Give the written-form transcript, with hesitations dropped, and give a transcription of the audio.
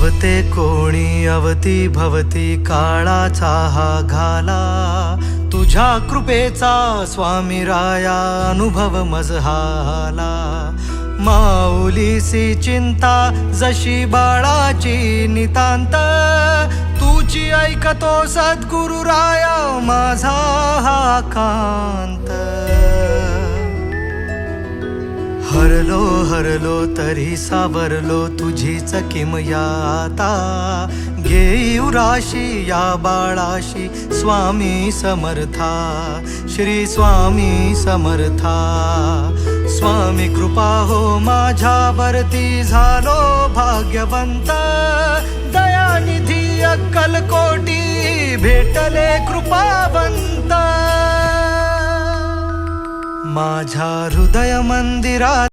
नव्हते कोणी अवती भवती काळाचा हा घाला, तुझ्या कृपेचा स्वामी राया अनुभव मजहाला. माऊलीसी चिंता जशी बाळाची नितांत, तुझी ऐकतो सद्गुरु राया माझा हा कांत. हरलो हरलो तरी सावरलो तुझीच किमया आता, घेऊ राशी या बाळाशी स्वामी समर्था. श्री स्वामी समर्था. स्वामी कृपा हो माझ्यावरती झालो भाग्यवंत, दयानिधी अक्कलकोटी भेटले कृपावंत. माझ्या हृदय मंदिरात